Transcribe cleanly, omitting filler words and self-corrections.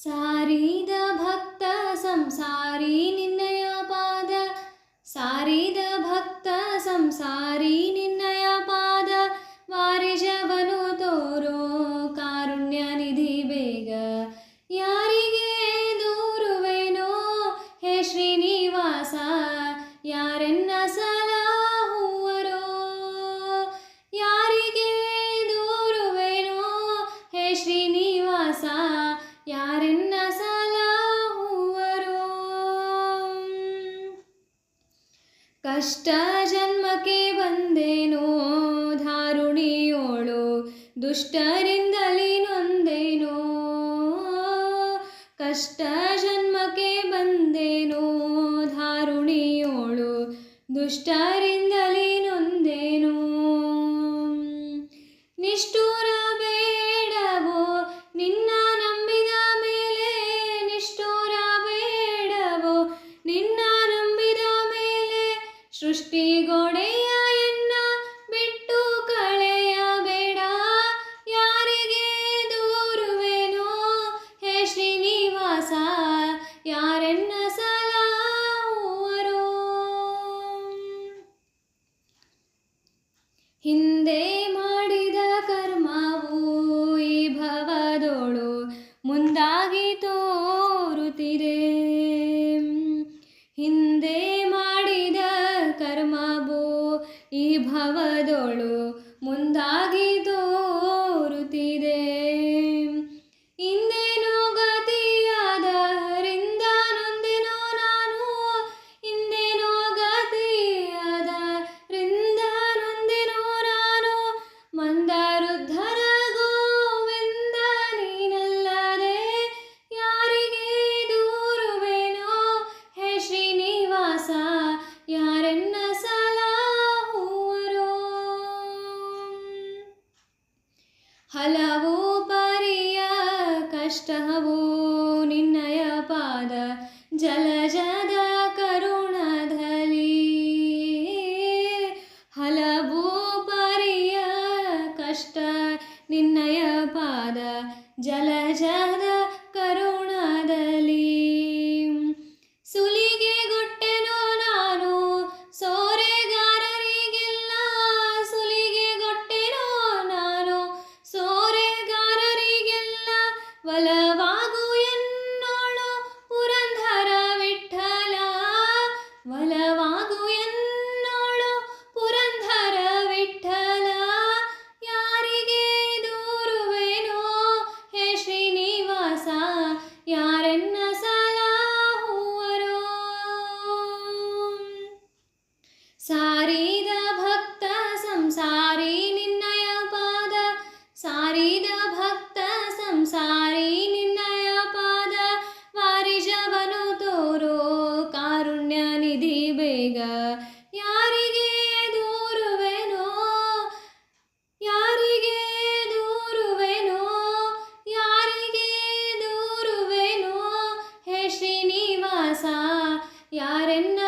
ಸಾರಿದ ಭಕ್ತ ಸಂಸಾರಿ ನಿನ್ನಯ ಪಾದ, ಸಾರಿದ ಭಕ್ತ ಸಂಸಾರಿ ನಿನ್ನಯ ಪಾದ, ವಾರಿಜವನು ತೋರೋ ಕಾರುಣ್ಯ ನಿಧಿ ಬೇಗ. ಯಾರಿಗೆ ದೂರುವೆನೋ ಹೇ ಶ್ರೀನಿವಾಸ, ಯಾರೆನ್ನ ಸಲಹುವರೋ. ಯಾರಿಗೆ ದೂರುವೆನೋ ಹೇ ಶ್ರೀನಿವಾಸ, ಯಾರೆನ್ನ ಸಲಹುವರೋ. ಕಷ್ಟ ಜನ್ಮಕ್ಕೆ ಬಂದೇನೋ ಧಾರುಣಿಯೋಳು, ದುಷ್ಟರಿಂದಲೇ ನೊಂದೇನೋ. ಕಷ್ಟ ಜನ್ಮಕ್ಕೆ ಬಂದೇನೋ ಧಾರುಣಿಯೋಳು, ದುಷ್ಟರಿಂದಲೇ ನೊಂದೇನೋ. ನಿಷ್ಠುರ ಬೇಡವೋ ನಿನ್ನ ನಂಬಿದ ಮೇಲೆ, ನಿಷ್ಠುರ ಬೇಡವೋ ನಿನ್ನ ನಂಬಿದ ಮೇಲೆ, ಸೃಷ್ಟಿಗೋಡೆಯ ಎನ್ನ ಬಿಟ್ಟು ಕಳೆಯಬೇಡ. ಯಾರಿಗೆ ದೂರುವೆನೋ ಹೇ ಶ್ರೀನಿವಾಸ, ಯಾರೆನ್ನ ಸಲಹುವರೋ. ಹಿಂದೆ ಮಾಡಿದ ಕರ್ಮವು ಈ ಭವದೋಳು ಮುಂದಾಗಿ ತೋರುತ್ತಿದೆ. ಹಿಂದೆ ಮಾಡಿದ ಕರ್ಮವು ಈ ಭವದೋಳು ಮುಂದಾಗಿ ತೋರುತ್ತಿದೆ. ಹಿಂದೇನೋ ಗತಿಯಾದರಿಂದ ನೊಂದೆನೋ ನಾನು, ಹಿಂದೇನೋ ಗತಿಯಾದರಿಂದ ನೊಂದೆನೋ ನಾನು. ಮಂದರುದ್ಧರ ಗೋವಿಂದ ನೀನಲ್ಲದೆ ಯಾರಿಗೆ ದೂರುವೆನೋ ಹೇ ಶ್ರೀನಿವಾಸ, ಯಾರೆನ್ನ ಸಲಹುವರೋ. ಹಲವು ಪರಿಯ ಕಷ್ಟವು ನಿನ್ನಯ ಪಾದ, ಜಲಜದ ಕರುಣದಲ್ಲಿ. ಹಲವು ಪರಿಯ ಕಷ್ಟ ನಿನ್ನಯ ಪಾದ, ಜಲಜದ ಕರುಣದಲ್ಲಿ. ಸುಲಿಗೆಗೊಟ್ಟೆನೋ ನಾನು ಸೋರೆಗಾರರಿಗೆಲ್ಲ, ಸುಲಿಗೆಗೊಟ್ಟೆನೋ ನಾನು ಸೋರೆಗಾರರಿಗೆಲ್ಲ. ಒಲವಾಗು ಎನ್ನೋಳು ಪುರಂದರ ವಿಠ್ಠಲ, ಒಲವಾಗು ಎನ್ನೋಳು ಪುರಂದರ ವಿಠ್ಠಲ. ಯಾರಿಗೆ ದೂರುವೆನೋ ಹೇ ಶ್ರೀನಿವಾಸ, ಯಾರೆನ್ನ ಸಲಹುವರೋ. ಸಾರಿದ ಭಕ್ತ ಸಂಸಾರಿ ನಿನ್ನಯ ಪಾದ, ಸಾರಿದ ಭಕ್ತ ಸಂಸಾರಿ ನಿನ್ನಯ ಪಾದ, ವಾರಿಜವನು ತೋರೋ ಕಾರುಣ್ಯ ನಿಧಿ ಬೇಗ. ಯಾರಿಗೆ ದೂರುವೆನೋ, ಯಾರಿಗೆ ದೂರುವೆನೋ, ಯಾರಿಗೆ ದೂರುವೆನೋ ಹೇ ಶ್ರೀನಿವಾಸ, ಯಾರೆನ್ನ